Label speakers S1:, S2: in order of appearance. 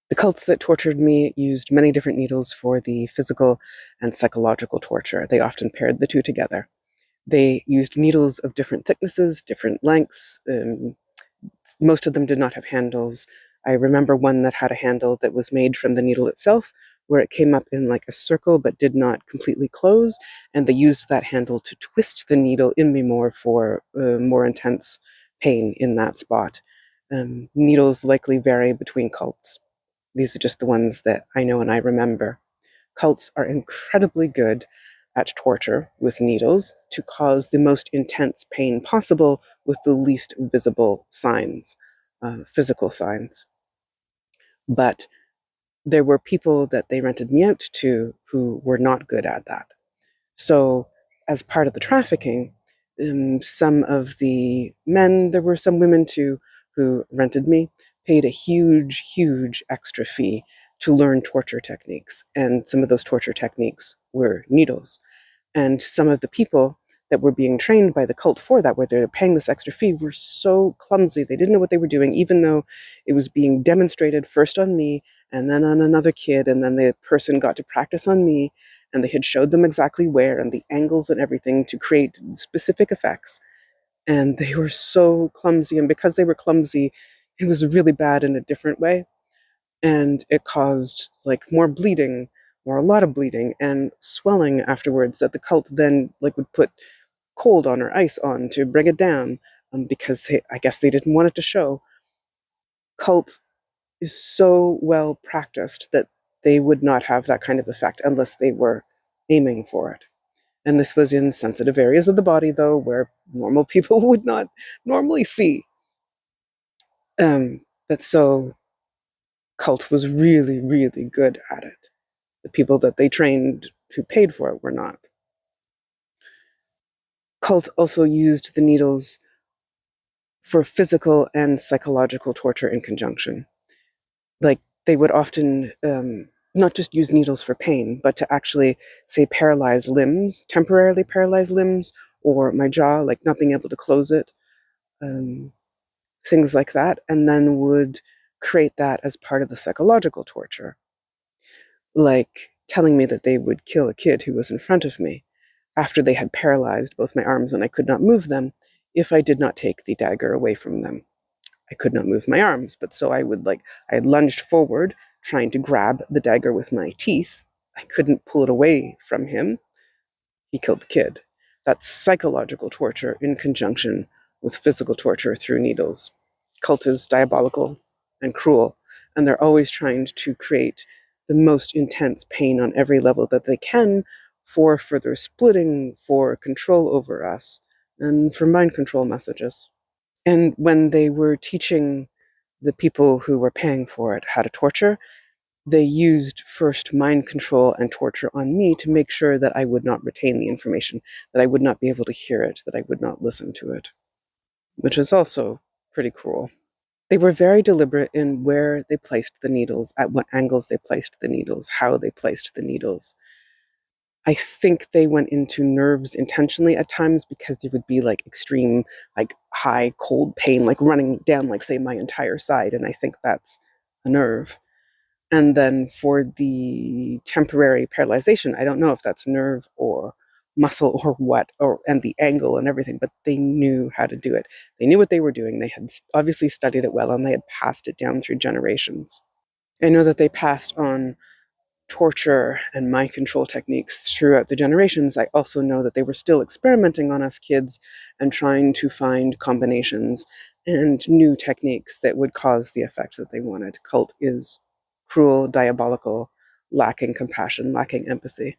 S1: The cults that tortured me used many different needles for the physical and psychological torture. They often paired the two together. They used needles of different thicknesses, different lengths. Most of them did not have handles. I remember one that had a handle that was made from the needle itself, where it came up in like a circle but did not completely close, and they used that handle to twist the needle in me more for more intense pain in that spot. Needles likely vary between cults. These are just the ones that I know and I remember. Cults are incredibly good at torture with needles to cause the most intense pain possible with the least visible signs, physical signs. But there were people that they rented me out to who were not good at that. So, as part of the trafficking, some of the men, there were some women too, who rented me, paid a huge, huge extra fee to learn torture techniques. And some of those torture techniques were needles. And some of the people that were being trained by the cult for that, where they're paying this extra fee, were so clumsy. They didn't know what they were doing, even though it was being demonstrated first on me and then on another kid. And then the person got to practice on me, and they had showed them exactly where and the angles and everything to create specific effects. And they were so clumsy. And because they were clumsy, it was really bad in a different way, and it caused like more bleeding, or a lot of bleeding and swelling afterwards, that the cult then like would put cold on or ice on to bring it down, because I guess they didn't want it to show. Cult is so well practiced that they would not have that kind of effect unless they were aiming for it. And this was in sensitive areas of the body, though, where normal people would not normally see. But so cult was really, really good at it. The people that they trained who paid for it were not. Cult also used the needles for physical and psychological torture in conjunction. Like, they would often not just use needles for pain, but to actually, say, paralyze limbs, temporarily paralyze limbs, or my jaw, like not being able to close it, um, things like that, and then would create that as part of the psychological torture. Like telling me that they would kill a kid who was in front of me after they had paralyzed both my arms and I could not move them if I did not take the dagger away from them. I could not move my arms, but so I had lunged forward, trying to grab the dagger with my teeth. I couldn't pull it away from him. He killed the kid. That's psychological torture in conjunction with physical torture through needles. Cult is diabolical and cruel, and they're always trying to create the most intense pain on every level that they can for further splitting, for control over us, and for mind control messages. And when they were teaching the people who were paying for it how to torture, they used first mind control and torture on me to make sure that I would not retain the information, that I would not be able to hear it, that I would not listen to it, which is also pretty cruel. They were very deliberate in where they placed the needles, at what angles they placed the needles, how they placed the needles. I think they went into nerves intentionally at times, because there would be like extreme, like high cold pain, like running down, like say my entire side. And I think that's a nerve. And then for the temporary paralyzation, I don't know if that's nerve or muscle or what, or and the angle and everything, but they knew how to do it. They knew what they were doing. They had obviously studied it well, and they had passed it down through generations. I know that they passed on torture and mind control techniques throughout the generations. I also know that they were still experimenting on us kids and trying to find combinations and new techniques that would cause the effect that they wanted. Cult is cruel, diabolical, lacking compassion, lacking empathy.